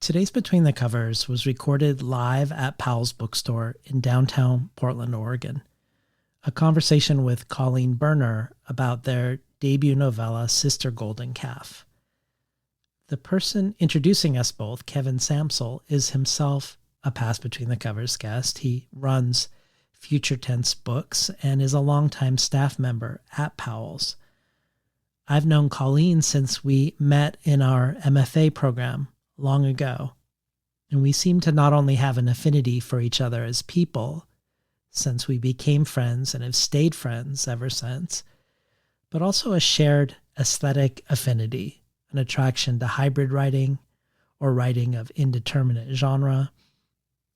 Today's Between the Covers was recorded live at Powell's Bookstore in downtown Portland, Oregon. A conversation with Colleen Burner about their debut novella, Sister Golden Calf. The person introducing us both, Kevin Samsel, is himself a Past Between the Covers guest. He runs Future Tense Books and is a longtime staff member at Powell's. I've known Colleen since we met in our MFA program long ago, and we seem to not only have an affinity for each other as people, since we became friends and have stayed friends ever since, but also a shared aesthetic affinity, an attraction to hybrid writing or writing of indeterminate genre,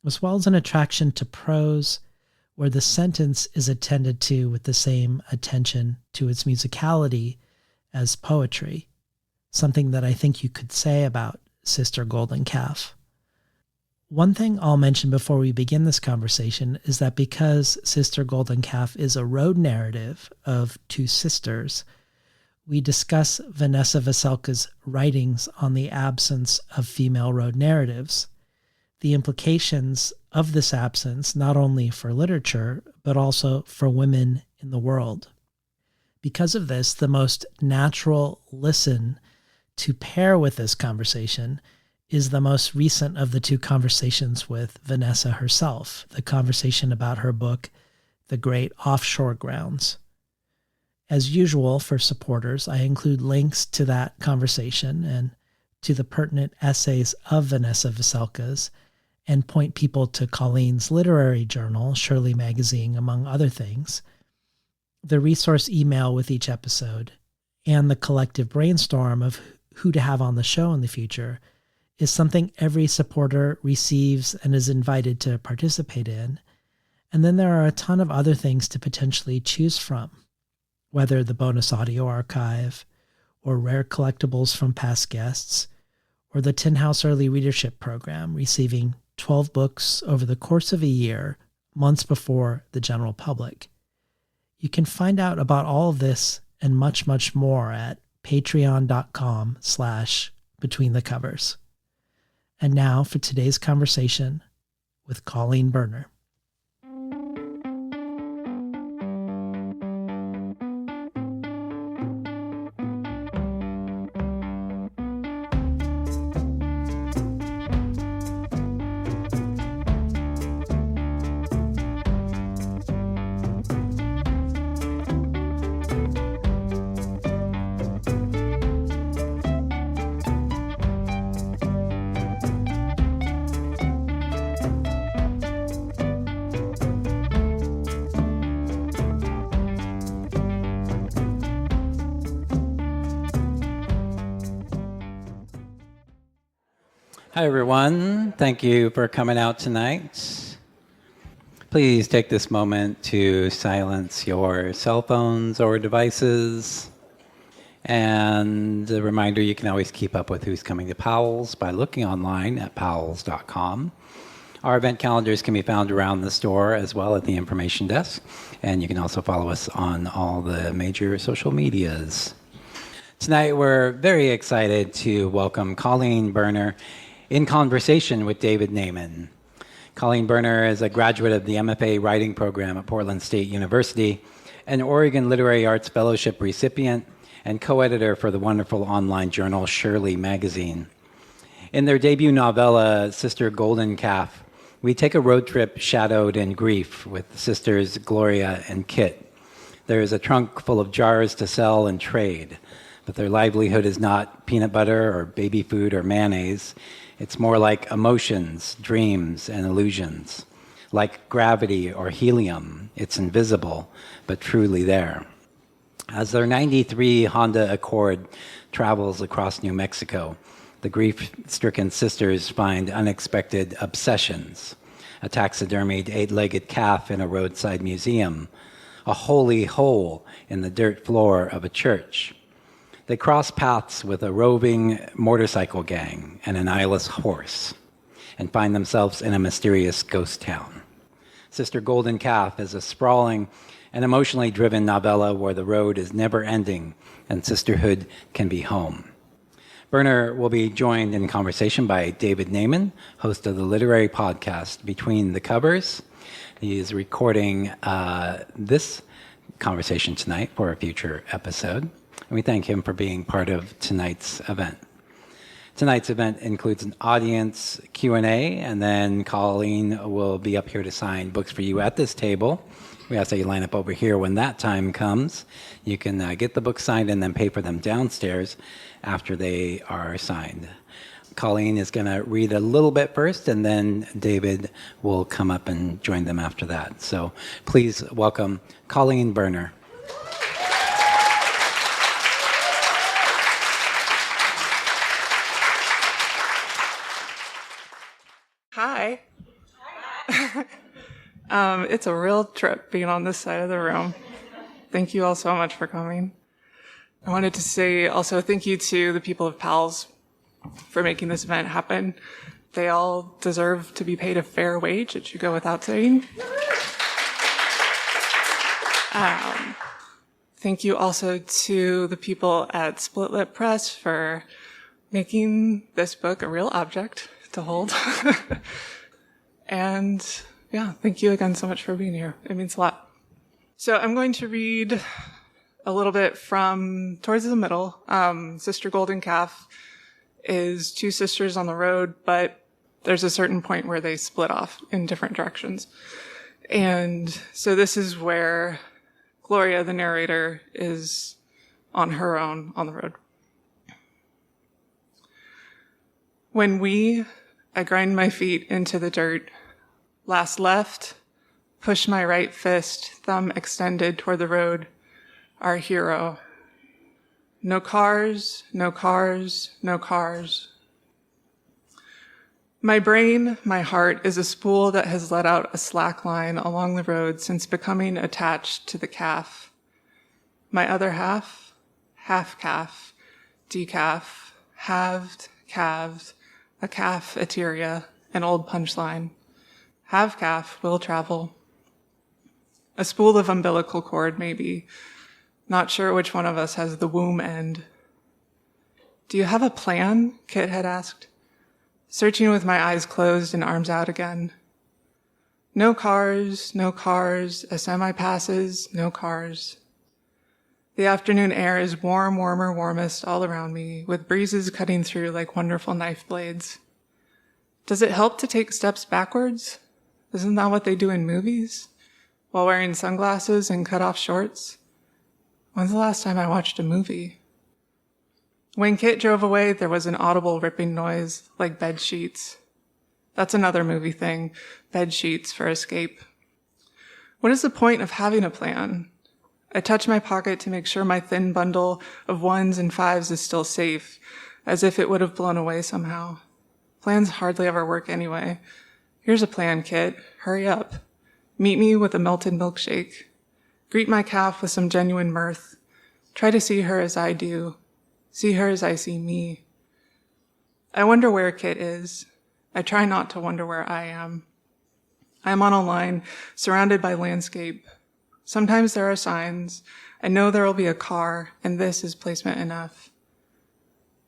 as well as an attraction to prose where the sentence is attended to with the same attention to its musicality as poetry, something that I think you could say about Sister Golden Calf. One thing I'll mention before we begin this conversation is that because Sister Golden Calf is a road narrative of two sisters, we discuss Vanessa Veselka's writings on the absence of female road narratives, the implications of this absence not only for literature, but also for women in the world. Because of this, the most natural listen to pair with this conversation is the most recent of the two conversations with Vanessa herself, the conversation about her book, The Great Offshore Grounds. As usual for supporters, I include links to that conversation and to the pertinent essays of Vanessa Veselka's and point people to Colleen's literary journal, Shirley Magazine, among other things, the resource email with each episode, and the collective brainstorm of who to have on the show in the future is something every supporter receives and is invited to participate in. And then there are a ton of other things to potentially choose from, whether the bonus audio archive or rare collectibles from past guests, or the Tin House Early Readership Program, receiving 12 books over the course of a year, months before the general public. You can find out about all of this and much, much more at patreon.com/betweenthecovers. And now for today's conversation with Colleen Burner. Hi, everyone. Thank you for coming out tonight. Please take this moment to silence your cell phones or devices. And a reminder, you can always keep up with who's coming to Powell's by looking online at powells.com. Our event calendars can be found around the store as well at the information desk. And you can also follow us on all the major social medias. Tonight, we're very excited to welcome Colleen Burner in conversation with David Naiman. Colleen Burner is a graduate of the MFA writing program at Portland State University, an Oregon Literary Arts Fellowship recipient, and co-editor for the wonderful online journal Shirley Magazine. In their debut novella, Sister Golden Calf, we take a road trip shadowed in grief with sisters Gloria and Kit. There is a trunk full of jars to sell and trade, but their livelihood is not peanut butter or baby food or mayonnaise. It's more like emotions, dreams, and illusions. Like gravity or helium, it's invisible, but truly there. As their 93 Honda Accord travels across New Mexico, the grief-stricken sisters find unexpected obsessions. A taxidermied 8-legged calf in a roadside museum, a holy hole in the dirt floor of a church. They cross paths with a roving motorcycle gang and an eyeless horse, and find themselves in a mysterious ghost town. Sister Golden Calf is a sprawling and emotionally driven novella where the road is never ending and sisterhood can be home. Burner will be joined in conversation by David Naiman, host of the literary podcast Between the Covers. He is recording this conversation tonight for a future episode, and we thank him for being part of tonight's event. Tonight's event includes an audience Q&A, and then Colleen will be up here to sign books for you at this table. We ask that you line up over here when that time comes. You can get the books signed and then pay for them downstairs after they are signed. Colleen is going to read a little bit first, and then David will come up and join them after that. So please welcome Colleen Burner. Hi. It's a real trip being on this side of the room. Thank you all so much for coming. I wanted to say also thank you to the people of PALS for making this event happen. They all deserve to be paid a fair wage. It should go without saying. Thank you also to the people at Split Lip Press for making this book a real object to hold. And yeah, thank you again so much for being here. It means a lot. So I'm going to read a little bit from towards the middle. Sister Golden Calf is two sisters on the road, but there's a certain point where they split off in different directions. And so this is where Gloria, the narrator, is on her own on the road. When I grind my feet into the dirt, last left, push my right fist, thumb extended toward the road, our hero. No cars, no cars, no cars. My brain, my heart, is a spool that has let out a slack line along the road since becoming attached to the calf. My other half calf, decaf, halved, calved, a cafeteria, an old punchline. Have calf, will travel. A spool of umbilical cord, maybe. Not sure which one of us has the womb end. Do you have a plan? Kit had asked, searching with my eyes closed and arms out again. No cars, a semi passes, no cars. The afternoon air is warm, warmer, warmest all around me, with breezes cutting through like wonderful knife blades. Does it help to take steps backwards? Isn't that what they do in movies? While wearing sunglasses and cut-off shorts? When's the last time I watched a movie? When Kit drove away, there was an audible ripping noise, like bed sheets. That's another movie thing, bed sheets for escape. What is the point of having a plan? I touch my pocket to make sure my thin bundle of 1s and 5s is still safe, as if it would have blown away somehow. Plans hardly ever work anyway. Here's a plan, Kit. Hurry up. Meet me with a melted milkshake. Greet my calf with some genuine mirth. Try to see her as I do. See her as I see me. I wonder where Kit is. I try not to wonder where I am. I am on a line, surrounded by landscape. Sometimes there are signs. I know there will be a car, and this is placement enough.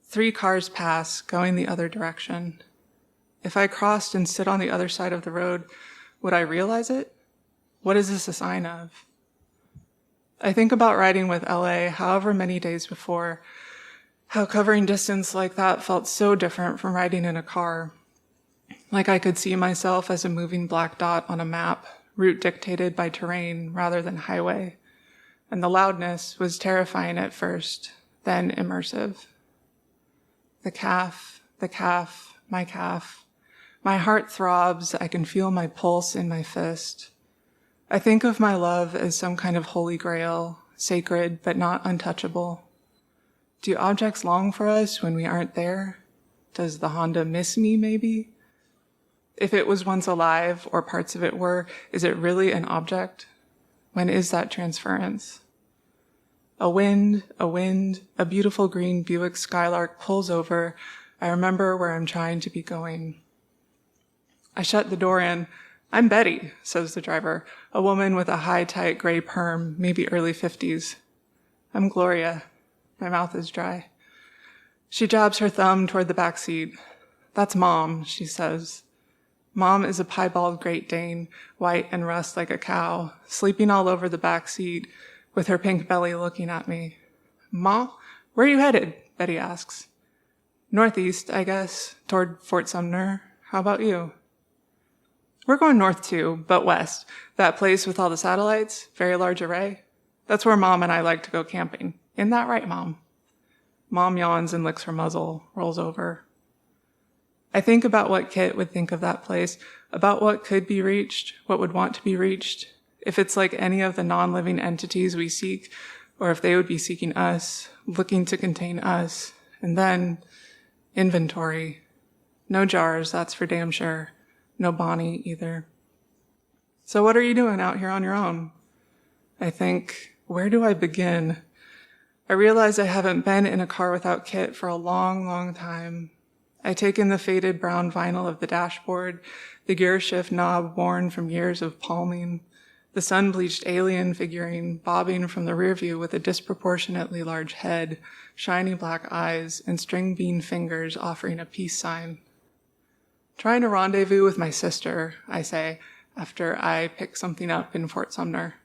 3 cars pass, going the other direction. If I crossed and stood on the other side of the road, would I realize it? What is this a sign of? I think about riding with LA however many days before, how covering distance like that felt so different from riding in a car. Like I could see myself as a moving black dot on a map, route dictated by terrain rather than highway. And the loudness was terrifying at first, then immersive. The calf, my calf. My heart throbs, I can feel my pulse in my fist. I think of my love as some kind of holy grail, sacred but not untouchable. Do objects long for us when we aren't there? Does the Honda miss me, maybe? If it was once alive, or parts of it were, is it really an object? When is that transference? A wind, a beautiful green Buick Skylark pulls over. I remember where I'm trying to be going. I shut the door in. I'm Betty, says the driver, a woman with a high, tight gray perm, maybe early 50s. I'm Gloria. My mouth is dry. She jabs her thumb toward the back seat. That's Mom, she says. Mom is a piebald Great Dane, white and rust like a cow, sleeping all over the back seat with her pink belly looking at me. Ma, where are you headed? Betty asks. Northeast, I guess, toward Fort Sumner. How about you? We're going north too, but west. That place with all the satellites, very large array. That's where Mom and I like to go camping. Isn't that right, Mom? Mom yawns and licks her muzzle, rolls over. I think about what Kit would think of that place, about what could be reached, what would want to be reached, if it's like any of the non-living entities we seek, or if they would be seeking us, looking to contain us. And then, inventory. No jars, that's for damn sure. No Bonnie either. So what are you doing out here on your own? I think, where do I begin? I realize I haven't been in a car without Kit for a long, long time. I take in the faded brown vinyl of the dashboard, the gear shift knob worn from years of palming, the sun-bleached alien figurine bobbing from the rear view with a disproportionately large head, shiny black eyes, and string bean fingers offering a peace sign. Trying to rendezvous with my sister, I say, after I pick something up in Fort Sumner.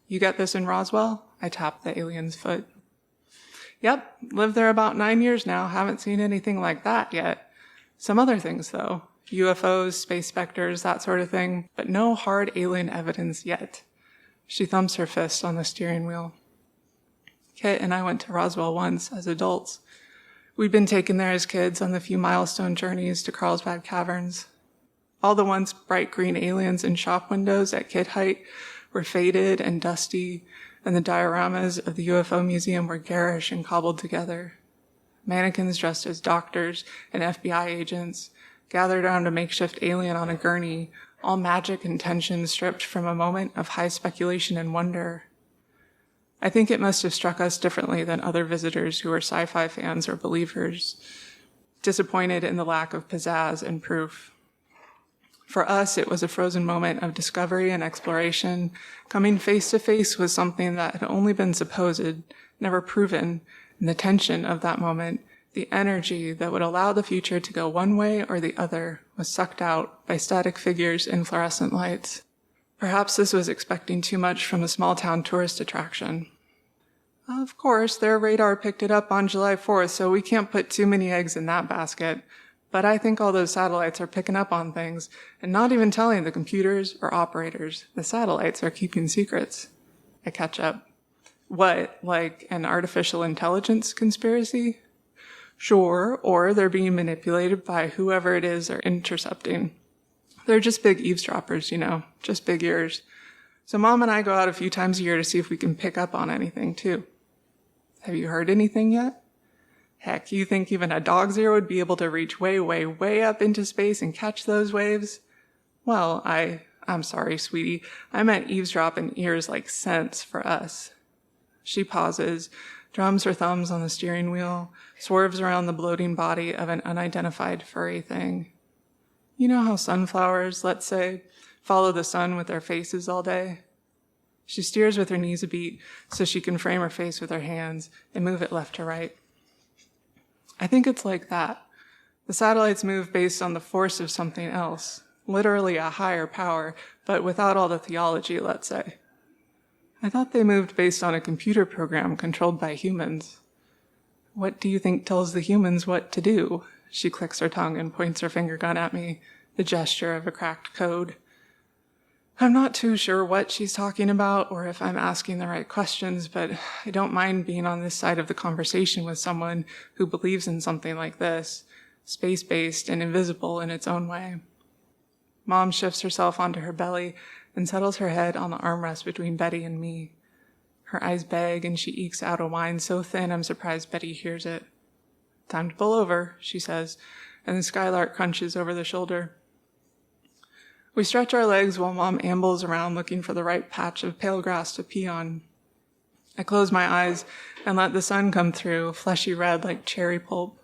You get this in Roswell? I tap the alien's foot. Yep, lived there about 9 years now, haven't seen anything like that yet. Some other things, though. UFOs, space specters, that sort of thing, but no hard alien evidence yet. She thumps her fist on the steering wheel. Kit and I went to Roswell once, as adults. We'd been taken there as kids on the few milestone journeys to Carlsbad Caverns. All the once bright green aliens in shop windows at kid height were faded and dusty, and the dioramas of the UFO museum were garish and cobbled together. Mannequins dressed as doctors and FBI agents gathered around a makeshift alien on a gurney, all magic and tension stripped from a moment of high speculation and wonder. I think it must have struck us differently than other visitors who were sci-fi fans or believers, disappointed in the lack of pizzazz and proof. For us, it was a frozen moment of discovery and exploration, coming face to face with something that had only been supposed, never proven, and the tension of that moment, the energy that would allow the future to go one way or the other, was sucked out by static figures in fluorescent lights. Perhaps this was expecting too much from a small-town tourist attraction. Of course, their radar picked it up on July 4th, so we can't put too many eggs in that basket. But I think all those satellites are picking up on things and not even telling the computers or operators. The satellites are keeping secrets. I catch up. What, like an artificial intelligence conspiracy? Sure, or they're being manipulated by whoever it is they're intercepting. They're just big eavesdroppers, just big ears. So Mom and I go out a few times a year to see if we can pick up on anything, too. Have you heard anything yet? Heck, you think even a dog's ear would be able to reach way, way, way up into space and catch those waves? Well, I'm sorry, sweetie. I meant eavesdrop in ears like scents for us. She pauses, drums her thumbs on the steering wheel, swerves around the bloating body of an unidentified furry thing. You know how sunflowers, let's say, follow the sun with their faces all day? She steers with her knees a beat so she can frame her face with her hands and move it left to right. I think it's like that. The satellites move based on the force of something else, literally a higher power, but without all the theology, let's say. I thought they moved based on a computer program controlled by humans. What do you think tells the humans what to do? She clicks her tongue and points her finger gun at me, the gesture of a cracked code. I'm not too sure what she's talking about or if I'm asking the right questions, but I don't mind being on this side of the conversation with someone who believes in something like this, space-based and invisible in its own way. Mom shifts herself onto her belly and settles her head on the armrest between Betty and me. Her eyes beg and she ekes out a whine so thin I'm surprised Betty hears it. Time to pull over, she says, and the skylark crunches over the shoulder. We stretch our legs while Mom ambles around looking for the right patch of pale grass to pee on. I close my eyes and let the sun come through, fleshy red like cherry pulp,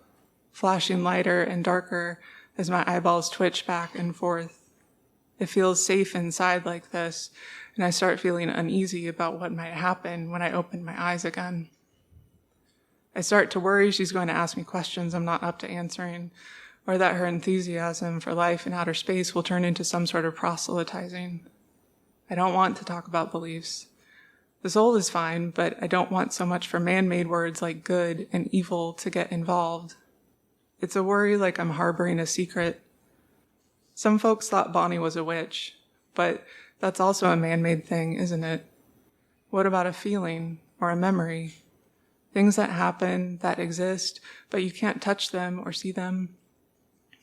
flashing lighter and darker as my eyeballs twitch back and forth. It feels safe inside like this, and I start feeling uneasy about what might happen when I open my eyes again. I start to worry she's going to ask me questions I'm not up to answering, or that her enthusiasm for life in outer space will turn into some sort of proselytizing. I don't want to talk about beliefs. The soul is fine, but I don't want so much for man-made words like good and evil to get involved. It's a worry like I'm harboring a secret. Some folks thought Bonnie was a witch, but that's also a man-made thing, isn't it? What about a feeling or a memory? Things that happen, that exist, but you can't touch them or see them.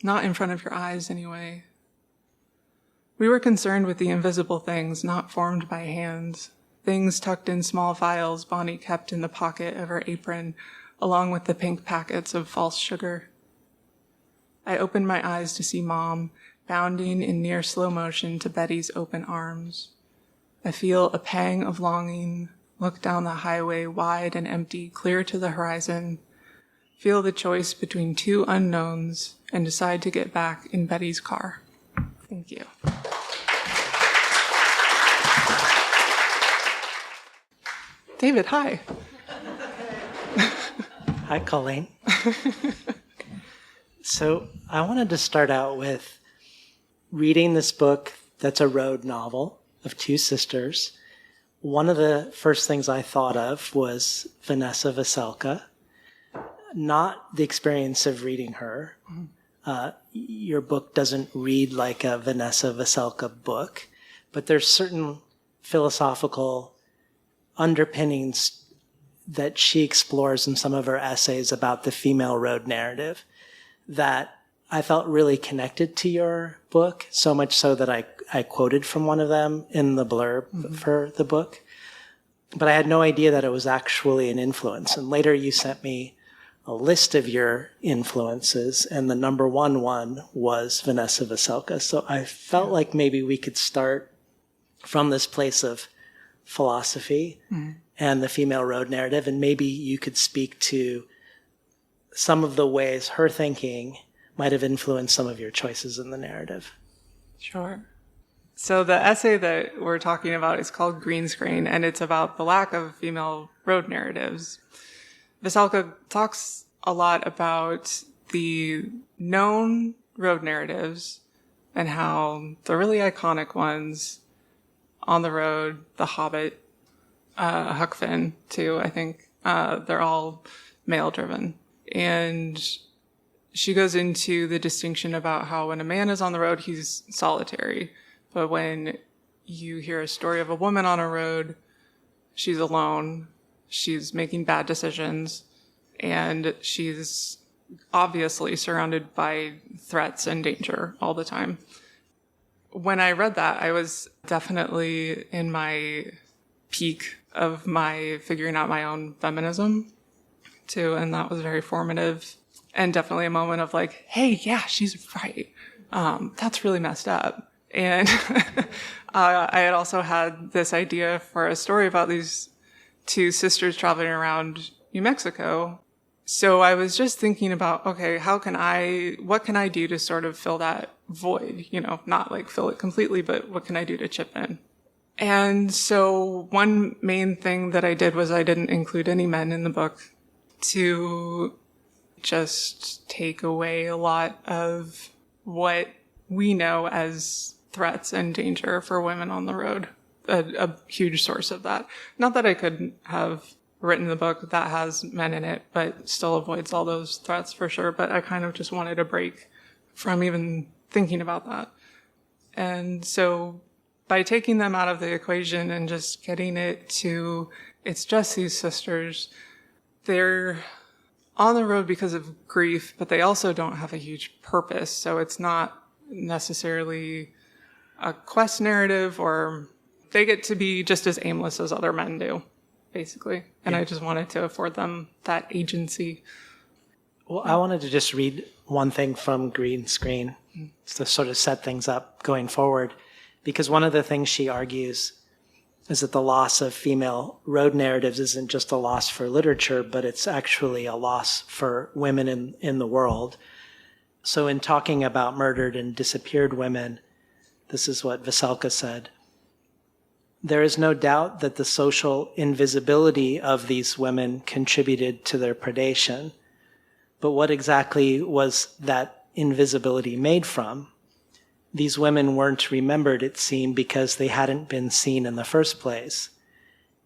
Not in front of your eyes, anyway. We were concerned with the invisible things not formed by hands, things tucked in small vials Bonnie kept in the pocket of her apron, along with the pink packets of false sugar. I opened my eyes to see Mom, bounding in near slow motion to Betty's open arms. I feel a pang of longing, look down the highway wide and empty, clear to the horizon, feel the choice between two unknowns, and decide to get back in Betty's car. Thank you. David, hi. Hi, Colleen. So I wanted to start out with reading this book that's a road novel of two sisters. One of the first things I thought of was Vanessa Veselka, not the experience of reading her. Your book doesn't read like a Vanessa Veselka book, but there's certain philosophical underpinnings that she explores in some of her essays about the female road narrative that I felt really connected to your book, so much so that I quoted from one of them in the blurb for the book. But I had no idea that it was actually an influence. And later you sent me a list of your influences, and the number one was Vanessa Veselka. So I felt like maybe we could start from this place of philosophy and the female road narrative, and maybe you could speak to some of the ways her thinking might have influenced some of your choices in the narrative. Sure. So the essay that we're talking about is called Green Screen, and it's about the lack of female road narratives. Veselka talks a lot about the known road narratives and how the really iconic ones, On the Road, The Hobbit, Huck Finn too, I think, they're all male-driven. And she goes into the distinction about how when a man is on the road, he's solitary. But when you hear a story of a woman on a road, she's alone, she's making bad decisions, and she's obviously surrounded by threats and danger all the time. When I read that, I was definitely in my peak of my figuring out my own feminism too, and that was very formative and definitely a moment of like, hey, yeah, she's right. That's really messed up. And I had also had this idea for a story about these two sisters traveling around New Mexico. So I was just thinking about, okay, what can I do to sort of fill that void? You know, not like fill it completely, but what can I do to chip in? And so one main thing that I did was I didn't include any men in the book to just take away a lot of what we know as threats and danger for women on the road, a huge source of that. Not that I could have written the book that has men in it, but still avoids all those threats for sure. But I kind of just wanted a break from even thinking about that. And so by taking them out of the equation and just getting it to, it's just these sisters, they're on the road because of grief, but they also don't have a huge purpose. So it's not necessarily a quest narrative, or they get to be just as aimless as other men do, basically. And yeah. I just wanted to afford them that agency. Well, I wanted to just read one thing from Green Screen to sort of set things up going forward, because one of the things she argues is that the loss of female road narratives isn't just a loss for literature, but it's actually a loss for women in the world. So in talking about murdered and disappeared women, this is what Veselka said. There is no doubt that the social invisibility of these women contributed to their predation. But what exactly was that invisibility made from? These women weren't remembered, it seemed, because they hadn't been seen in the first place.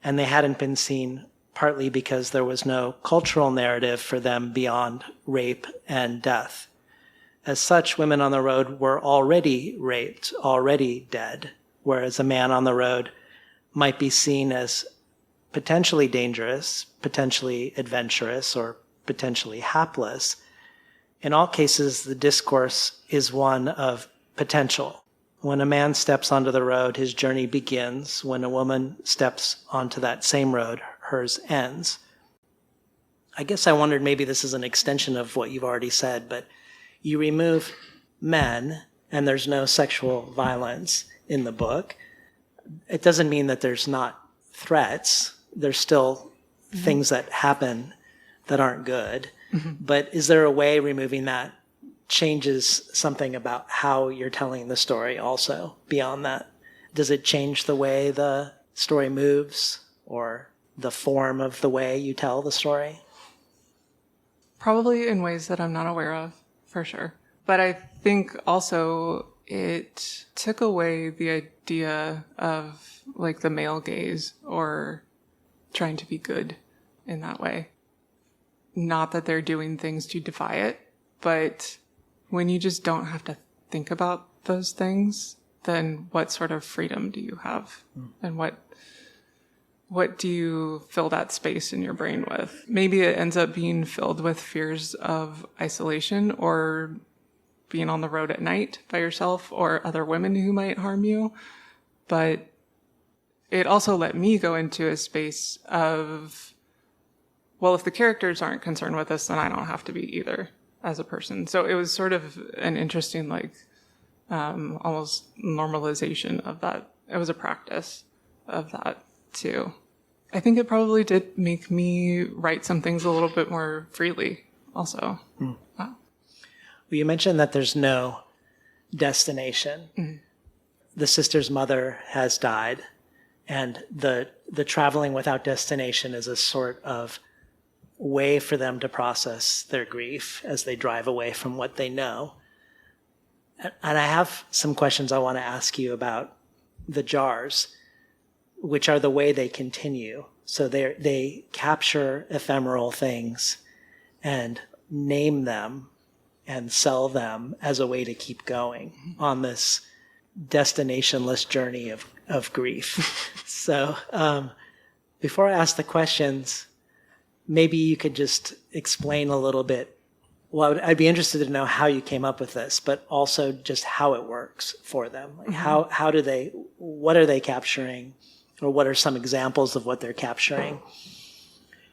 And they hadn't been seen partly because there was no cultural narrative for them beyond rape and death. As such, women on the road were already raped, already dead, whereas a man on the road might be seen as potentially dangerous, potentially adventurous, or potentially hapless. In all cases, the discourse is one of potential. When a man steps onto the road, his journey begins. When a woman steps onto that same road, hers ends. I guess I wondered, maybe this is an extension of what you've already said, but you remove men and there's no sexual violence in the book. It doesn't mean that there's not threats. There's still things that happen that aren't good. But is there a way removing that changes something about how you're telling the story also beyond that? Does it change the way the story moves or the form of the way you tell the story? Probably in ways that I'm not aware of, for sure. But I think also it took away the idea of like the male gaze or trying to be good in that way. Not that they're doing things to defy it, but when you just don't have to think about those things, then what sort of freedom do you have? And what do you fill that space in your brain with? Maybe it ends up being filled with fears of isolation or being on the road at night by yourself or other women who might harm you. But it also let me go into a space of, well, if the characters aren't concerned with this, then I don't have to be either as a person. So it was sort of an interesting, almost normalization of that. It was a practice of that too. I think it probably did make me write some things a little bit more freely also. Wow. Well, you mentioned that there's no destination. The sister's mother has died, and the traveling without destination is a sort of way for them to process their grief as they drive away from what they know. And I have some questions I want to ask you about the jars, which are the way they continue. So they capture ephemeral things and name them and sell them as a way to keep going on this destinationless journey of grief. So before I ask the questions, maybe you could just explain a little bit. Well, I'd be interested to know how you came up with this, but also just how it works for them. Like how do they, what are they capturing, or what are some examples of what they're capturing?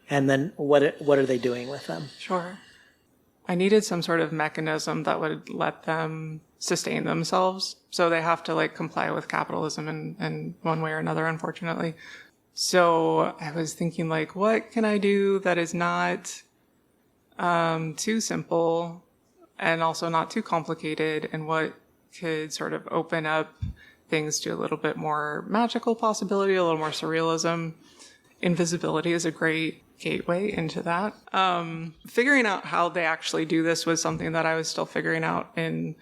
And then what are they doing with them? Sure. I needed some sort of mechanism that would let them sustain themselves. So they have to comply with capitalism in one way or another, unfortunately. So I was thinking what can I do that is not too simple and also not too complicated, and what could sort of open up things to a little bit more magical possibility, a little more surrealism. Invisibility is a great gateway into that. Figuring out how they actually do this was something that I was still figuring out in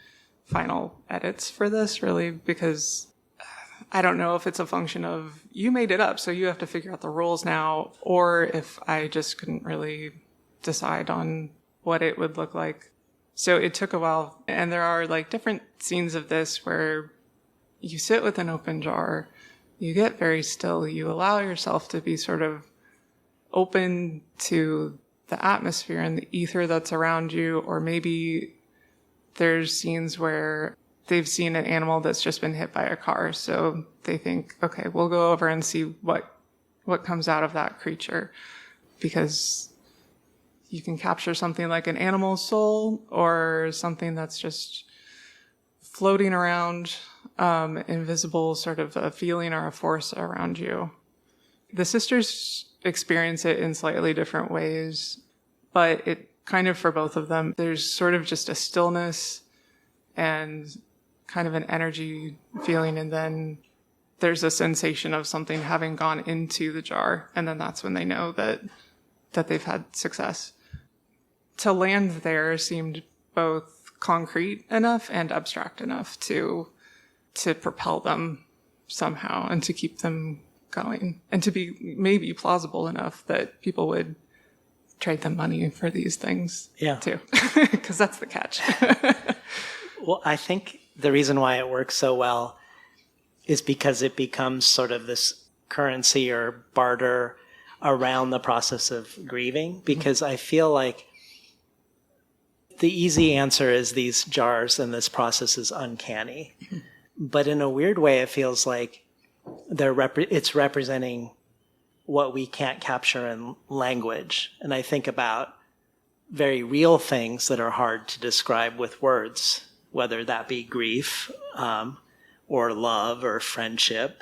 final edits for this, really, because I don't know if it's a function of you made it up, so you have to figure out the rules now, or if I just couldn't really decide on what it would look like. So it took a while. And there are different scenes of this where you sit with an open jar, you get very still, you allow yourself to be sort of open to the atmosphere and the ether that's around you. Or maybe there's scenes where they've seen an animal that's just been hit by a car. So they think, okay, we'll go over and see what comes out of that creature. Because you can capture something like an animal's soul or something that's just floating around, invisible, sort of a feeling or a force around you. The sisters experience it in slightly different ways, but it kind of, for both of them, there's sort of just a stillness and kind of an energy feeling, and then there's a sensation of something having gone into the jar, and then that's when they know that they've had success. To land there seemed both concrete enough and abstract enough to propel them somehow and to keep them going, and to be maybe plausible enough that people would trade them money for these things too, because that's the catch. Well, I think the reason why it works so well is because it becomes sort of this currency or barter around the process of grieving, because I feel like the easy answer is these jars and this process is uncanny. But in a weird way, it feels like it's representing what we can't capture in language. And I think about very real things that are hard to describe with words, whether that be grief or love or friendship,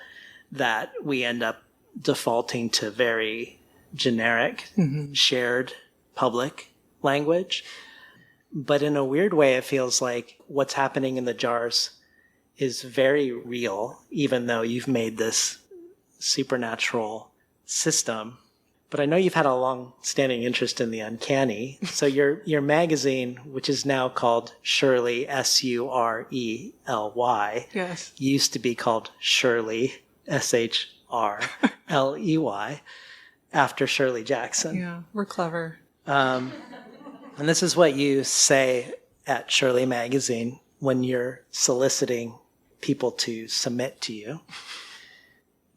that we end up defaulting to very generic, shared public language. But in a weird way, it feels like what's happening in the jars is very real, even though you've made this supernatural system. But I know you've had a long-standing interest in the uncanny. So your magazine, which is now called Shirley, Surely, Yes. used to be called Shirley, Shrley, after Shirley Jackson. Yeah, we're clever. And this is what you say at Shirley Magazine when you're soliciting people to submit to you.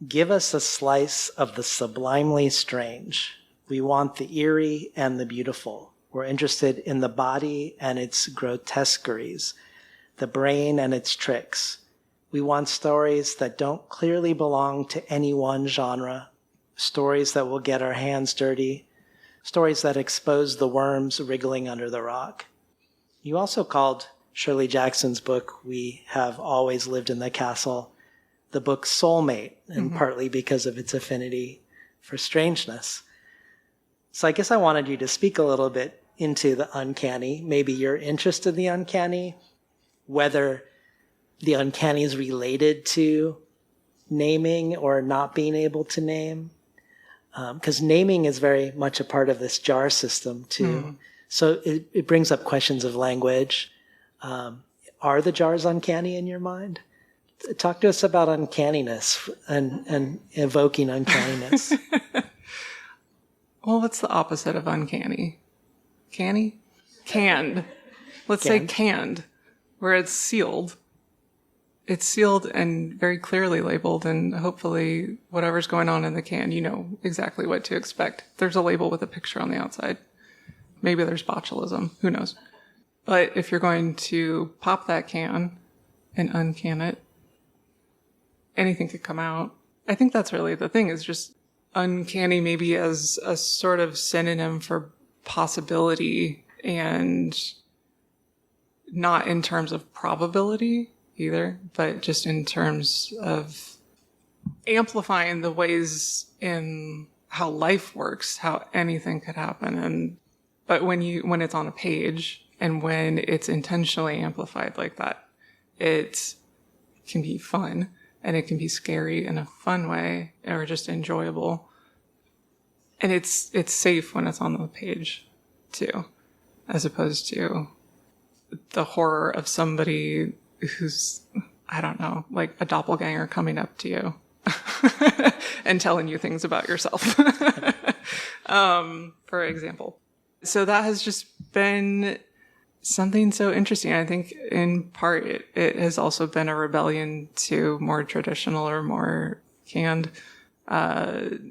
Give us a slice of the sublimely strange. We want the eerie and the beautiful. We're interested in the body and its grotesqueries, the brain and its tricks. We want stories that don't clearly belong to any one genre, stories that will get our hands dirty, stories that expose the worms wriggling under the rock. You also called Shirley Jackson's book, We Have Always Lived in the Castle, the book Soulmate, and partly because of its affinity for strangeness. So I guess I wanted you to speak a little bit into the uncanny, maybe your interest in the uncanny, whether the uncanny is related to naming or not being able to name. Because naming is very much a part of this jar system too. So it brings up questions of language. Are the jars uncanny in your mind? Talk to us about uncanniness and evoking uncanniness. Well, what's the opposite of uncanny? Canny? Canned. Let's say canned, where it's sealed. It's sealed and very clearly labeled, and hopefully whatever's going on in the can, you know exactly what to expect. There's a label with a picture on the outside. Maybe there's botulism. Who knows? But if you're going to pop that can and uncan it, anything could come out. I think that's really the thing, is just uncanny maybe as a sort of synonym for possibility, and not in terms of probability either, but just in terms of amplifying the ways in how life works, how anything could happen. But when it's on a page and when it's intentionally amplified like that, it can be fun, and it can be scary in a fun way, or just enjoyable. And it's safe when it's on the page too, as opposed to the horror of somebody who's, I don't know, like a doppelganger coming up to you and telling you things about yourself, for example. So that has just been something so interesting. I think in part it has also been a rebellion to more traditional or more canned,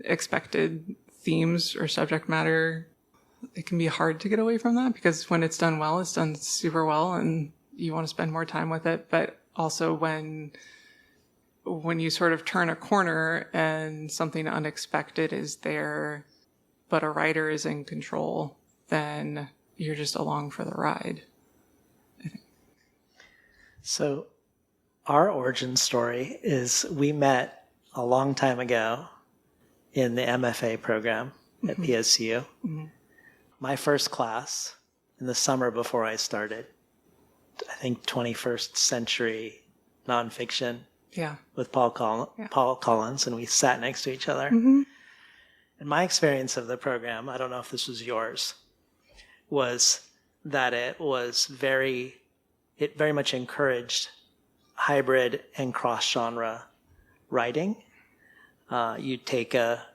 expected themes or subject matter. It can be hard to get away from that, because when it's done well, it's done super well, and you want to spend more time with it. But also when you sort of turn a corner and something unexpected is there, but a writer is in control, then you're just along for the ride, I think. So our origin story is we met a long time ago in the MFA program at PSU. My first class in the summer before I started, I think 21st century nonfiction. Yeah. with Paul Collins, and we sat next to each other. Mm-hmm. And my experience of the program, I don't know if this was yours, was that it very much encouraged hybrid and cross-genre writing. You'd take a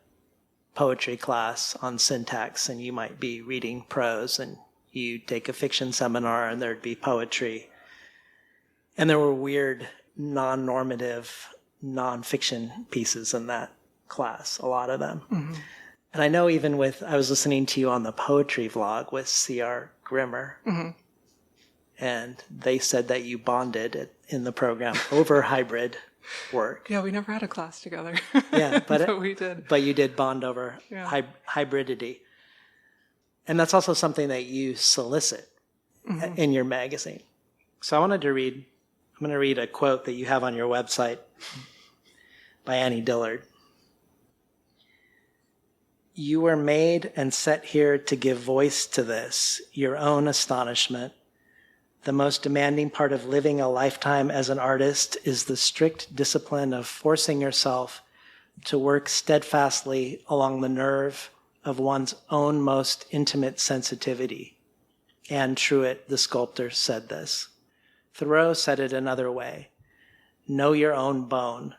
poetry class on syntax, and you might be reading prose, and you'd take a fiction seminar, and there'd be poetry. And there were weird, non-normative, non-fiction pieces in that class, a lot of them. Mm-hmm. And I know even I was listening to you on the poetry vlog with C.R. Grimmer, mm-hmm. and they said that you bonded in the program over hybrid work. Yeah, we never had a class together. Yeah, but we did. But you did bond over hybridity. And that's also something that you solicit mm-hmm. in your magazine. So I'm going to read a quote that you have on your website by Annie Dillard. You were made and set here to give voice to this, your own astonishment. The most demanding part of living a lifetime as an artist is the strict discipline of forcing yourself to work steadfastly along the nerve of one's own most intimate sensitivity. Anne Truitt, the sculptor, said this. Thoreau said it another way. Know your own bone.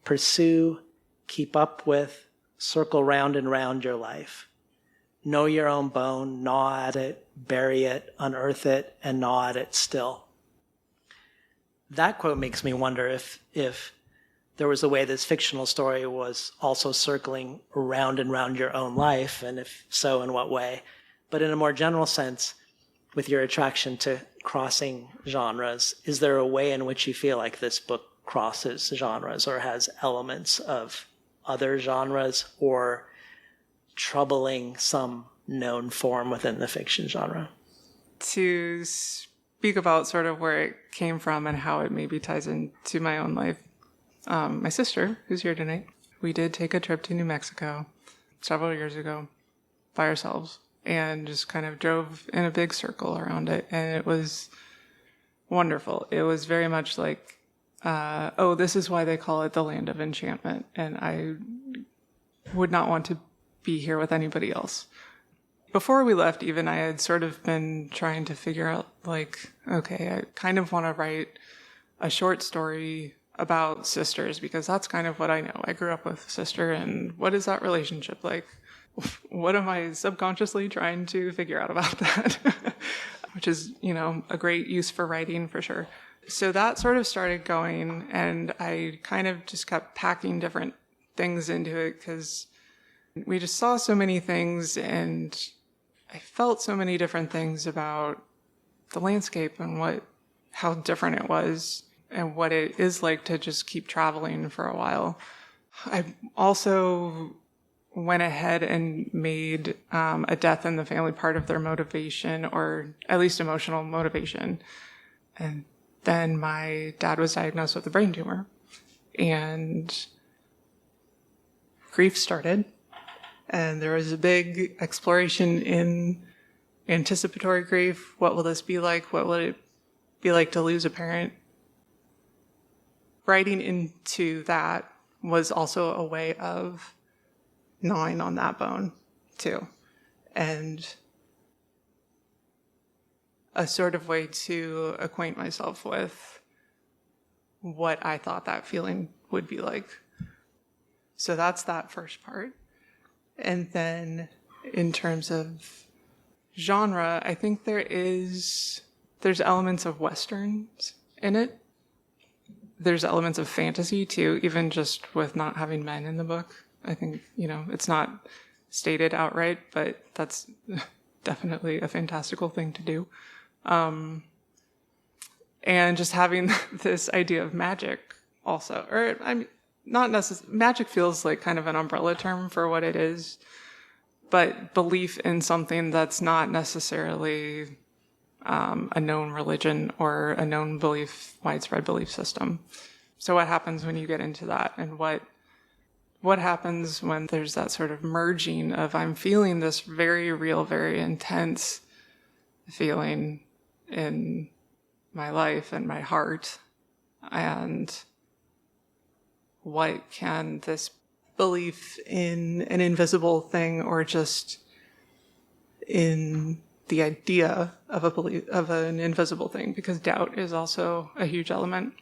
Pursue, keep up with, circle round and round your life. Know your own bone, gnaw at it, bury it, unearth it, and gnaw at it still. That quote makes me wonder if there was a way this fictional story was also circling around and round your own life, and if so, in what way. But in a more general sense, with your attraction to crossing genres, is there a way in which you feel like this book crosses genres or has elements of other genres or troubling some known form within the fiction genre? To speak about sort of where it came from and how it maybe ties into my own life. My sister, who's here tonight, we did take a trip to New Mexico several years ago by ourselves and just kind of drove in a big circle around it. And it was wonderful. It was very much like, this is why they call it the land of enchantment. And I would not want to be here with anybody else. Before we left, even, I had sort of been trying to figure out, like, okay, I kind of want to write a short story about sisters, because that's kind of what I know. I grew up with a sister, and what is that relationship like? What am I subconsciously trying to figure out about that? Which is, a great use for writing for sure. So that sort of started going, and I kind of just kept packing different things into it because we just saw so many things, and I felt so many different things about the landscape and how different it was and what it is like to just keep traveling for a while. I also went ahead and made a death in the family part of their motivation, or at least emotional motivation. And then my dad was diagnosed with a brain tumor, and grief started. And there was a big exploration in anticipatory grief. What will this be like? What will it be like to lose a parent? Writing into that was also a way of gnawing on that bone, too. And a sort of way to acquaint myself with what I thought that feeling would be like. So that's that first part. And then in terms of genre, I think there's elements of Westerns in it. There's elements of fantasy too, even just with not having men in the book. I think, it's not stated outright, but that's definitely a fantastical thing to do. And just having this idea of magic also, or not necessarily, magic feels like kind of an umbrella term for what it is, but belief in something that's not necessarily a known religion or a known widespread belief system. So what happens when you get into that, and what happens when there's that sort of merging of I'm feeling this very real, very intense feeling in my life and my heart, and what can this belief in an invisible thing or just in the idea of an invisible thing, because doubt is also a huge element.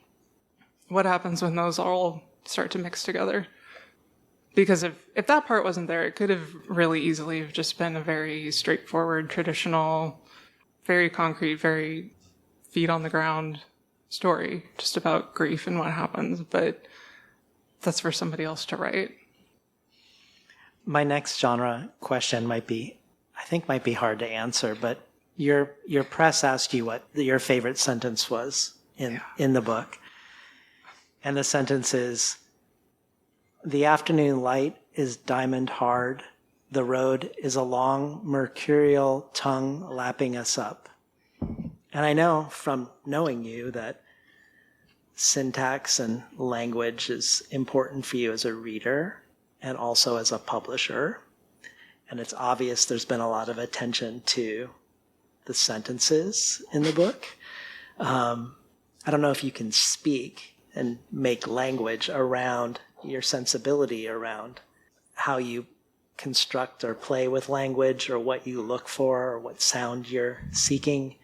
What happens when those all start to mix together? Because if that part wasn't there, it could have really easily have just been a very straightforward, traditional, very concrete, very feet on the ground story, just about grief and what happens. But that's for somebody else to write. My next genre question might be hard to answer, but your press asked you what your favorite sentence was in the book. And the sentence is, "The afternoon light is diamond hard. The road is a long mercurial tongue lapping us up." And I know from knowing you that syntax and language is important for you as a reader and also as a publisher. And it's obvious there's been a lot of attention to the sentences in the book. I don't know if you can speak and make language around your sensibility around how you construct or play with language or what you look for or what sound you're seeking,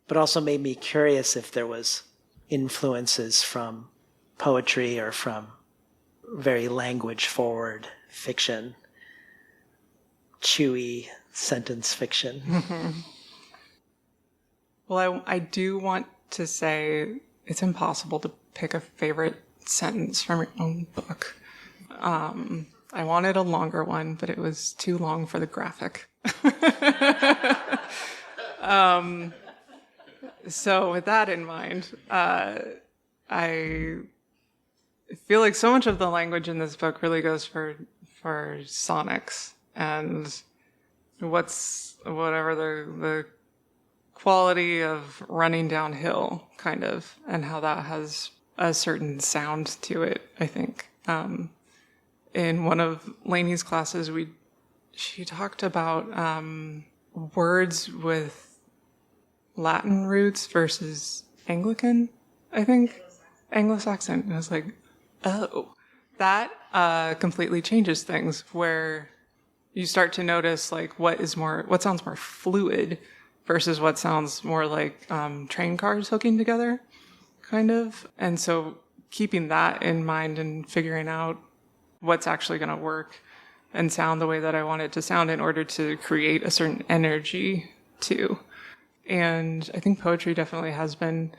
but also made me curious if there was influences from poetry or from very language-forward fiction, chewy sentence fiction. Mm-hmm. Well, I do want to say it's impossible to pick a favorite sentence from your own book. I wanted a longer one, but it was too long for the graphic. So with that in mind, I feel like so much of the language in this book really goes for sonics and whatever the quality of running downhill, kind of, and how that has a certain sound to it, I think. In one of Leni's classes, she talked about words with Latin roots versus Anglican, I think. Anglo-Saxon. And I was like, oh, that completely changes things, where you start to notice like what sounds more fluid versus what sounds more like train cars hooking together, kind of. And so keeping that in mind and figuring out what's actually going to work and sound the way that I want it to sound in order to create a certain energy too. And I think poetry definitely has been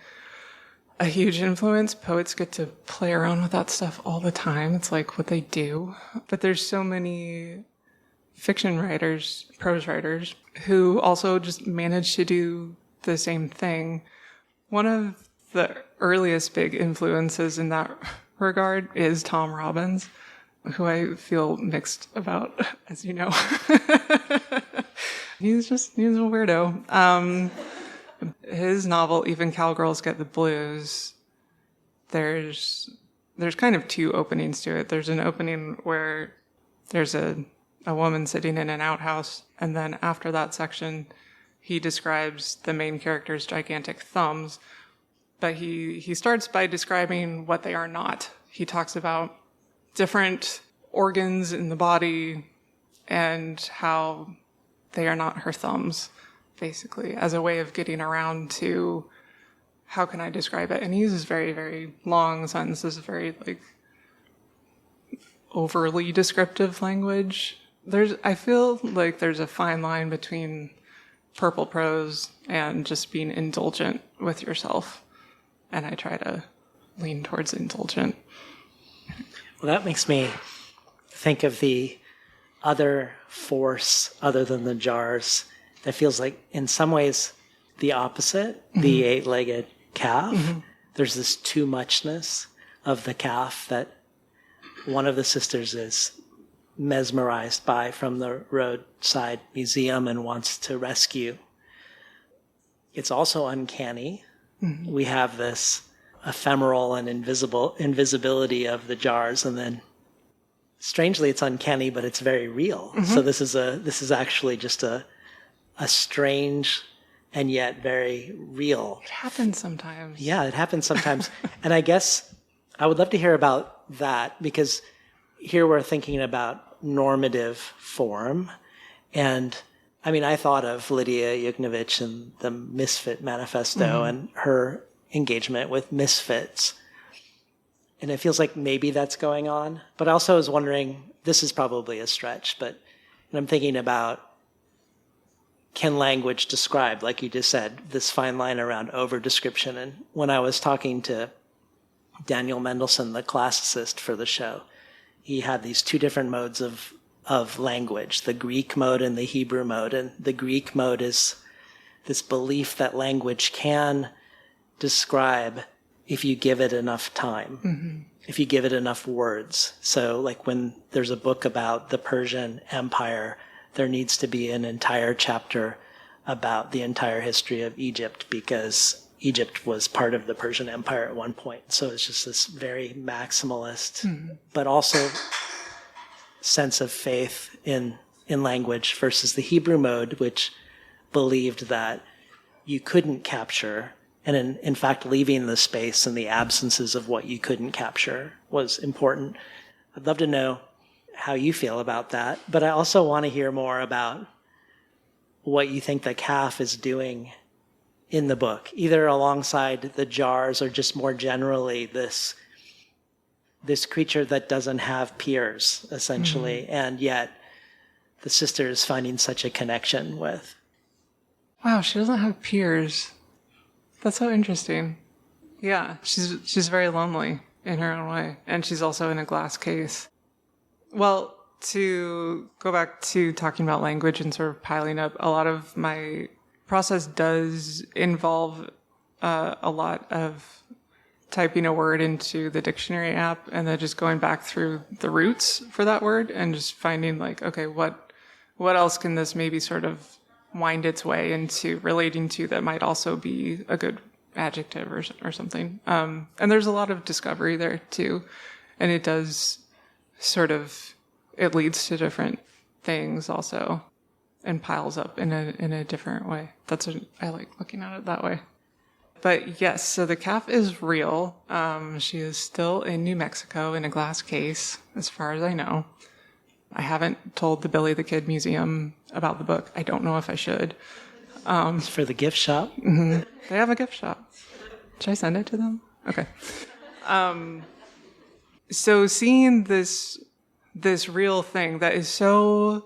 a huge influence. Poets get to play around with that stuff all the time. It's like what they do. But there's so many fiction writers, prose writers, who also just manage to do the same thing. One of the earliest big influences in that regard is Tom Robbins, who I feel mixed about, as you know. He's a weirdo. His novel, Even Cowgirls Get the Blues, there's kind of two openings to it. There's an opening where there's a woman sitting in an outhouse, and then after that section, he describes the main character's gigantic thumbs, but he starts by describing what they are not. He talks about different organs in the body and how they are not her thumbs, basically, as a way of getting around to how can I describe it. And he uses very, very long sentences, very like overly descriptive language. I feel like there's a fine line between purple prose and just being indulgent with yourself. And I try to lean towards indulgent. Well, that makes me think of the other force other than the jars that feels like in some ways the opposite, the eight-legged calf. Mm-hmm. There's this too muchness of the calf that one of the sisters is mesmerized by from the roadside museum and wants to rescue. It's also uncanny. Mm-hmm. We have this ephemeral and invisibility of the jars, and then strangely it's uncanny, but it's very real. Mm-hmm. So this is actually just a strange and yet very real. It happens sometimes. Yeah, it happens sometimes. And I guess I would love to hear about that, because here we're thinking about normative form. And I mean, I thought of Lydia Yuknovich and the Misfit Manifesto and her engagement with misfits. And it feels like maybe that's going on. But I also was wondering, this is probably a stretch, but I'm thinking about, can language describe, like you just said, this fine line around over-description? And when I was talking to Daniel Mendelsohn, the classicist for the show, he had these two different modes of language, the Greek mode and the Hebrew mode. And the Greek mode is this belief that language can describe if you give it enough time, if you give it enough words. So like when there's a book about the Persian Empire, there needs to be an entire chapter about the entire history of Egypt, because Egypt was part of the Persian Empire at one point. So it's just this very maximalist, but also sense of faith in language, versus the Hebrew mode, which believed that you couldn't capture, and in fact, leaving the space and the absences of what you couldn't capture was important. I'd love to know how you feel about that, but I also want to hear more about what you think the calf is doing in the book, either alongside the jars or just more generally this creature that doesn't have peers, essentially, and yet the sister is finding such a connection with. Wow, she doesn't have peers. That's so interesting. Yeah, she's very lonely in her own way, and she's also in a glass case. Well, to go back to talking about language and sort of piling up, a lot of my process does involve a lot of typing a word into the dictionary app and then just going back through the roots for that word and just finding like, okay, what else can this maybe sort of wind its way into relating to that might also be a good adjective or something. And there's a lot of discovery there too. And it does sort of, it leads to different things also and piles up in a different way. I like looking at it that way. But yes, so the calf is real. She is still in New Mexico in a glass case, as far as I know. I haven't told the Billy the Kid Museum about the book. I don't know if I should. It's for the gift shop. Mm-hmm. They have a gift shop. Should I send it to them? Okay. So seeing this real thing that is so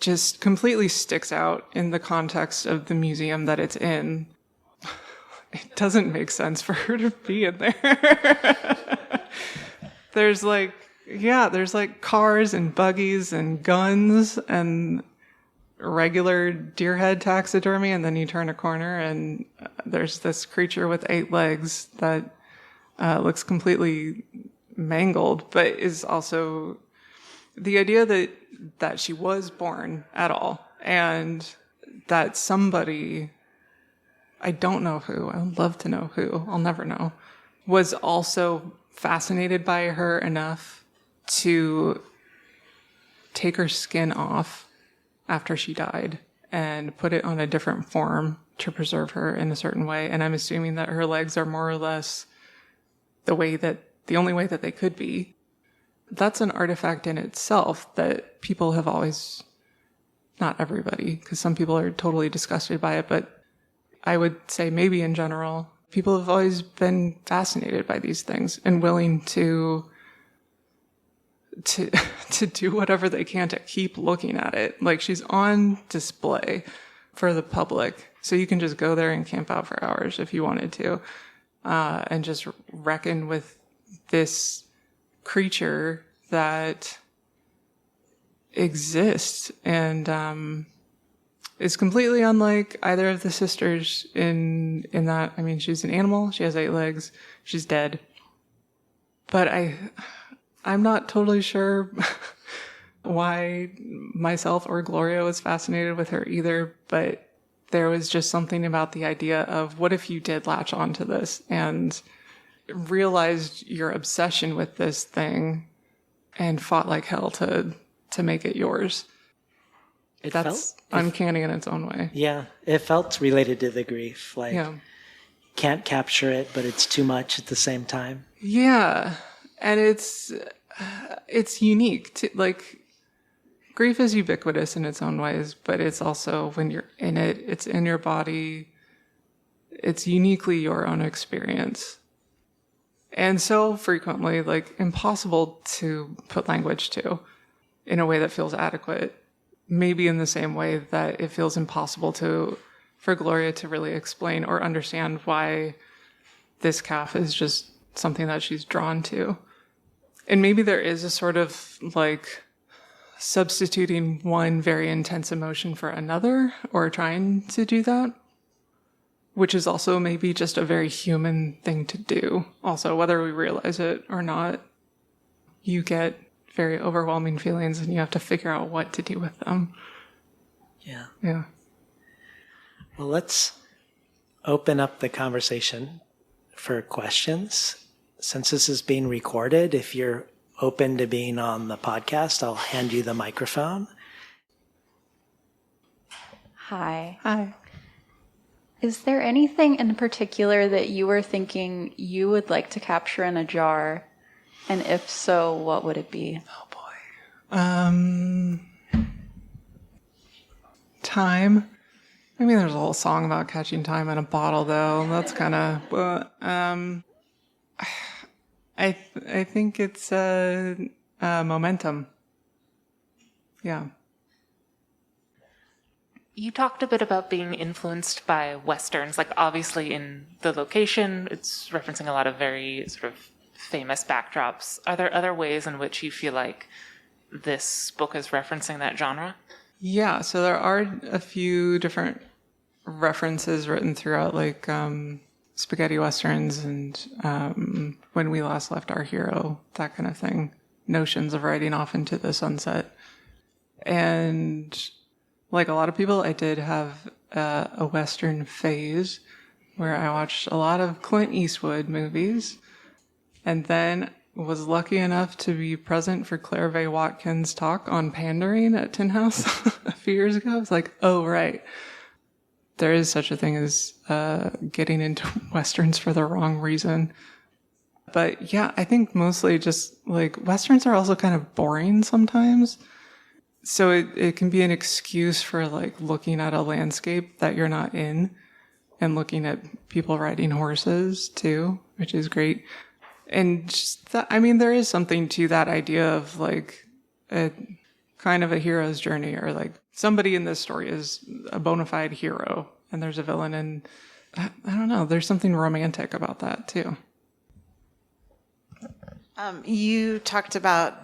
just completely sticks out in the context of the museum that it's in. It doesn't make sense for her to be in there. There's like cars and buggies and guns and regular deer head taxidermy, and then you turn a corner and there's this creature with 8 legs that looks completely mangled, but is also the idea that she was born at all, and that somebody, I don't know who, I would love to know who, I'll never know, was also fascinated by her enough to take her skin off after she died and put it on a different form to preserve her in a certain way. And I'm assuming that her legs are more or less the only way that they could be. That's an artifact in itself that people have always, not everybody, because some people are totally disgusted by it, but I would say maybe in general, people have always been fascinated by these things and willing to do whatever they can to keep looking at it. Like, she's on display for the public, so you can just go there and camp out for hours if you wanted to, and just reckon with this creature that exists and is completely unlike either of the sisters in that. I mean, she's an animal, she has 8 legs, she's dead. But I'm not totally sure why myself or Gloria was fascinated with her either, but there was just something about the idea of what if you did latch onto this and realized your obsession with this thing and fought like hell to make it yours. That's uncanny in its own way. Yeah, it felt related to the grief. Like, can't capture it, but it's too much at the same time. Yeah. And it's unique to, like, grief is ubiquitous in its own ways, but it's also, when you're in it, it's in your body. It's uniquely your own experience. And so frequently, like, impossible to put language to in a way that feels adequate. Maybe in the same way that it feels impossible for Gloria to really explain or understand why this calf is just something that she's drawn to. And maybe there is a sort of, like, substituting one very intense emotion for another, or trying to do that, which is also maybe just a very human thing to do. Also, whether we realize it or not, you get very overwhelming feelings and you have to figure out what to do with them. Yeah. Yeah. Well, let's open up the conversation for questions. Since this is being recorded, if you're open to being on the podcast, I'll hand you the microphone. Hi. Hi. Is there anything in particular that you were thinking you would like to capture in a jar? And if so, what would it be? Oh boy. Time. I mean, there's a whole song about catching time in a bottle, though. That's kind of. I think it's momentum. Yeah. You talked a bit about being influenced by Westerns. Like, obviously in the location, it's referencing a lot of very sort of famous backdrops. Are there other ways in which you feel like this book is referencing that genre? Yeah, so there are a few different references written throughout, like spaghetti westerns and When We Last Left Our Hero, that kind of thing. Notions of riding off into the sunset. And like a lot of people, I did have a Western phase where I watched a lot of Clint Eastwood movies, and then was lucky enough to be present for Claire Vaye Watkins' talk on pandering at Tin House a few years ago. I was like, oh, right. There is such a thing as getting into Westerns for the wrong reason. But yeah, I think mostly just like Westerns are also kind of boring sometimes. So it can be an excuse for like looking at a landscape that you're not in and looking at people riding horses too, which is great. And just that, I mean, there is something to that idea of like a kind of a hero's journey, or like somebody in this story is a bona fide hero and there's a villain, and I don't know, there's something romantic about that too. You talked about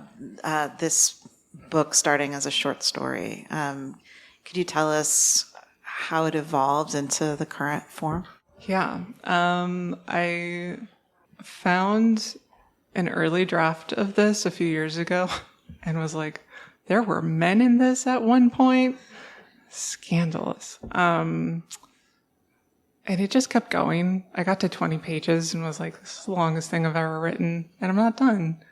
this book starting as a short story. Could you tell us how it evolved into the current form? Yeah. I found an early draft of this a few years ago and was like, there were men in this at one point? Scandalous. And it just kept going. I got to 20 pages and was like, this is the longest thing I've ever written, and I'm not done.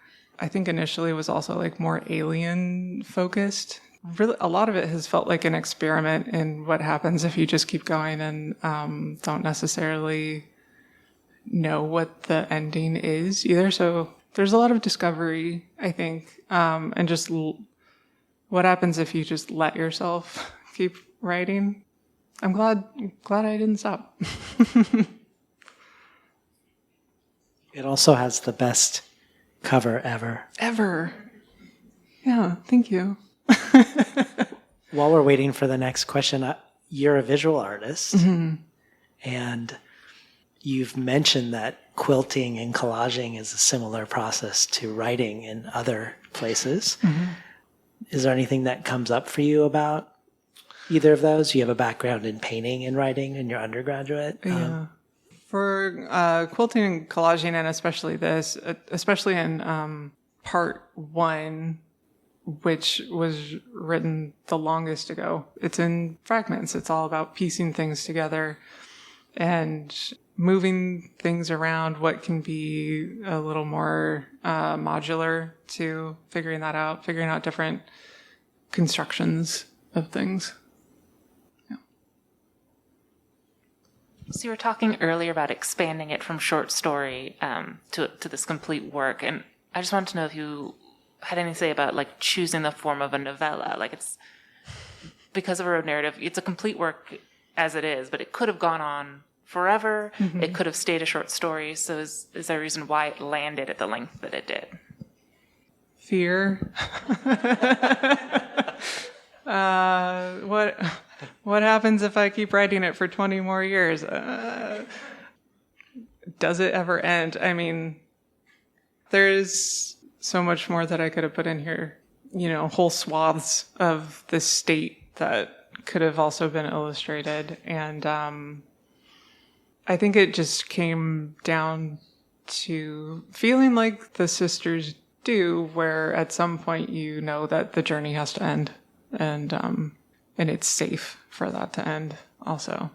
I think initially it was also like more alien focused. Really, a lot of it has felt like an experiment in what happens if you just keep going and don't necessarily know what the ending is either. So there's a lot of discovery, I think, and just what happens if you just let yourself keep writing. I'm glad I didn't stop. It also has the best cover ever. Ever. Yeah, thank you. While we're waiting for the next question, you're a visual artist, and you've mentioned that quilting and collaging is a similar process to writing in other places. Is there anything that comes up for you about either of those? You have a background in painting and writing in your undergraduate. Yeah. For quilting and collaging, and especially this, especially in part one, which was written the longest ago, it's in fragments. It's all about piecing things together and moving things around, what can be a little more modular, to figuring out different constructions of things. So you were talking earlier about expanding it from short story to this complete work, and I just wanted to know if you had anything to say about like choosing the form of a novella. Like, it's because of a road narrative, it's a complete work as it is, but it could have gone on forever. Mm-hmm. It could have stayed a short story. So is there a reason why it landed at the length that it did? Fear. What happens if I keep writing it for 20 more years? Does it ever end? I mean, there's so much more that I could have put in here. You know, whole swaths of the state that could have also been illustrated. And I think it just came down to feeling like the sisters do, where at some point you know that the journey has to end. And it's safe for that to end also.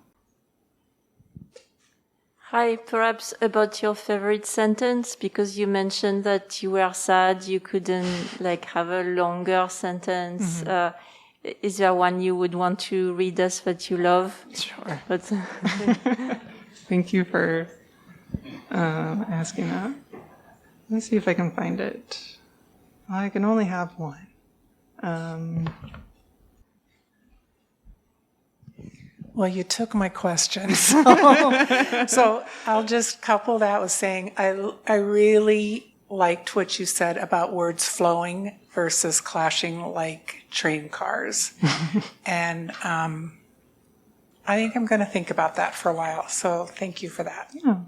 Hi, perhaps about your favorite sentence, because you mentioned that you were sad, you couldn't like have a longer sentence. Mm-hmm. Is there one you would want to read us that you love? Sure. Thank you for asking that. Let's see if I can find it. I can only have one. Well, you took my question, so I'll just couple that with saying I really liked what you said about words flowing versus clashing like train cars. And I think I'm going to think about that for a while, so thank you for that. Yeah.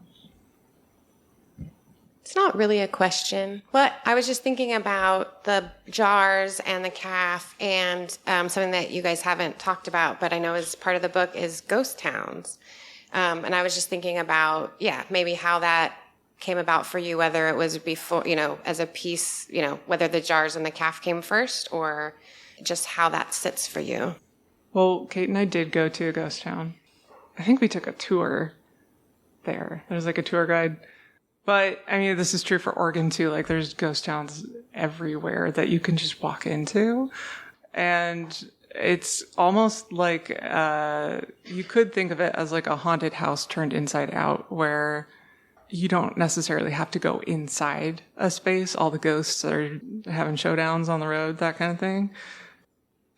It's not really a question, but I was just thinking about the jars and the calf, and something that you guys haven't talked about, but I know is part of the book, is ghost towns. And I was just thinking about, maybe how that came about for you, whether it was before, as a piece, whether the jars and the calf came first, or just how that sits for you. Well, Kate and I did go to a ghost town. I think we took a tour there. There was like a tour guide. But, I mean, this is true for Oregon, too. Like, there's ghost towns everywhere that you can just walk into. And it's almost like you could think of it as like a haunted house turned inside out, where you don't necessarily have to go inside a space. All the ghosts are having showdowns on the road, that kind of thing.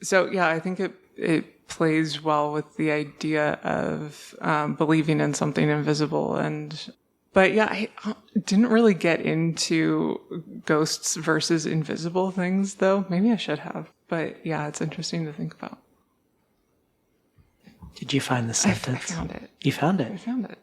So, yeah, I think it plays well with the idea of believing in something invisible. But yeah, I didn't really get into ghosts versus invisible things, though. Maybe I should have. But yeah, it's interesting to think about. Did you find the sentence? I found it. You found it? I found it.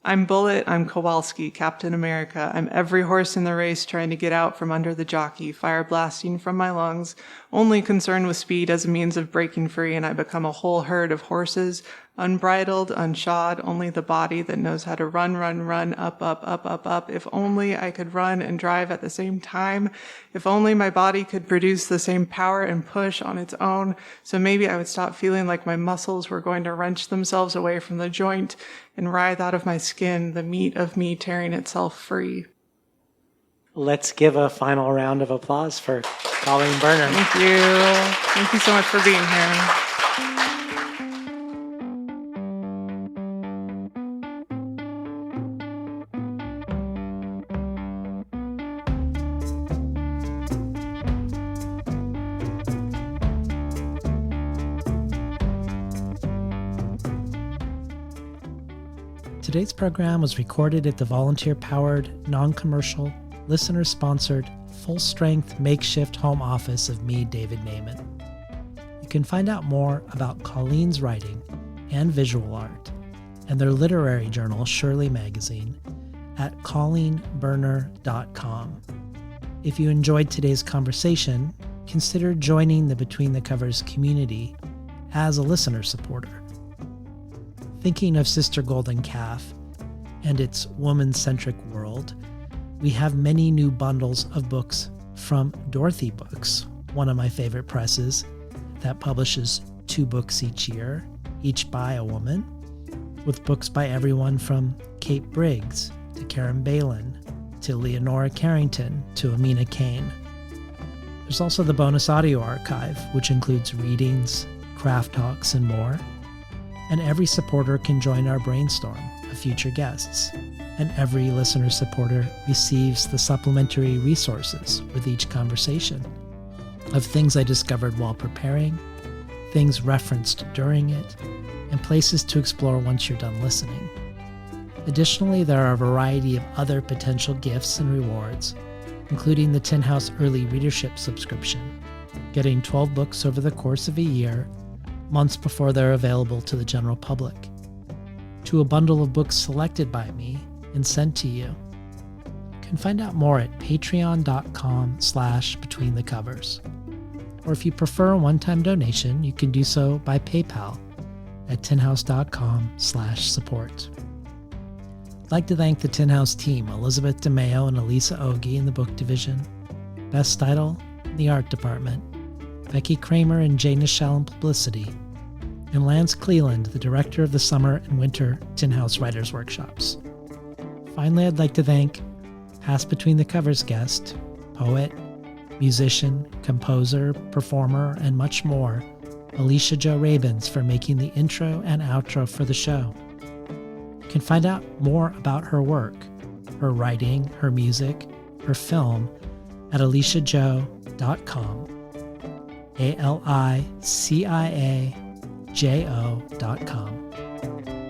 I'm Bullet, I'm Kowalski, Captain America. I'm every horse in the race trying to get out from under the jockey, fire blasting from my lungs, only concerned with speed as a means of breaking free, and I become a whole herd of horses, unbridled, unshod, only the body that knows how to run, up. If only I could run and drive at the same time. If only my body could produce the same power and push on its own, so maybe I would stop feeling like my muscles were going to wrench themselves away from the joint and writhe out of my skin, the meat of me tearing itself free. Let's give a final round of applause for Colleen Burner. Thank you. Thank you so much for being here. Today's program was recorded at the volunteer-powered, non-commercial, listener-sponsored, full-strength makeshift home office of me, David Naiman. You can find out more about Colleen's writing and visual art and their literary journal, Shirley Magazine, at colleenburner.com. If you enjoyed today's conversation, consider joining the Between the Covers community as a listener supporter. Thinking of Sister Golden Calf and its woman-centric world, we have many new bundles of books from Dorothy Books, one of my favorite presses, that publishes 2 books each year, each by a woman, with books by everyone from Kate Briggs to Karen Balin to Leonora Carrington to Amina Kane. There's also the bonus audio archive, which includes readings, craft talks, and more. And every supporter can join our brainstorm of future guests. And every listener supporter receives the supplementary resources with each conversation of things I discovered while preparing, things referenced during it, and places to explore once you're done listening. Additionally, there are a variety of other potential gifts and rewards, including the Tin House Early Readership subscription, getting 12 books over the course of a year, months before they're available to the general public, to a bundle of books selected by me and sent to you. You can find out more at patreon.com/betweenthecovers. Or if you prefer a one-time donation, you can do so by PayPal at tinhouse.com/support. I'd like to thank the Tin House team, Elizabeth DeMeo and Elisa Ogie in the book division, Beth Steidel in the art department, Becky Kramer and Jay Nichelle in publicity, and Lance Cleland, the director of the summer and winter Tin House Writers Workshops. Finally, I'd like to thank past Between the Covers guest, poet, musician, composer, performer, and much more, Alicia Jo Rabins, for making the intro and outro for the show. You can find out more about her work, her writing, her music, her film at aliciajo.com, ALICIAJO.com.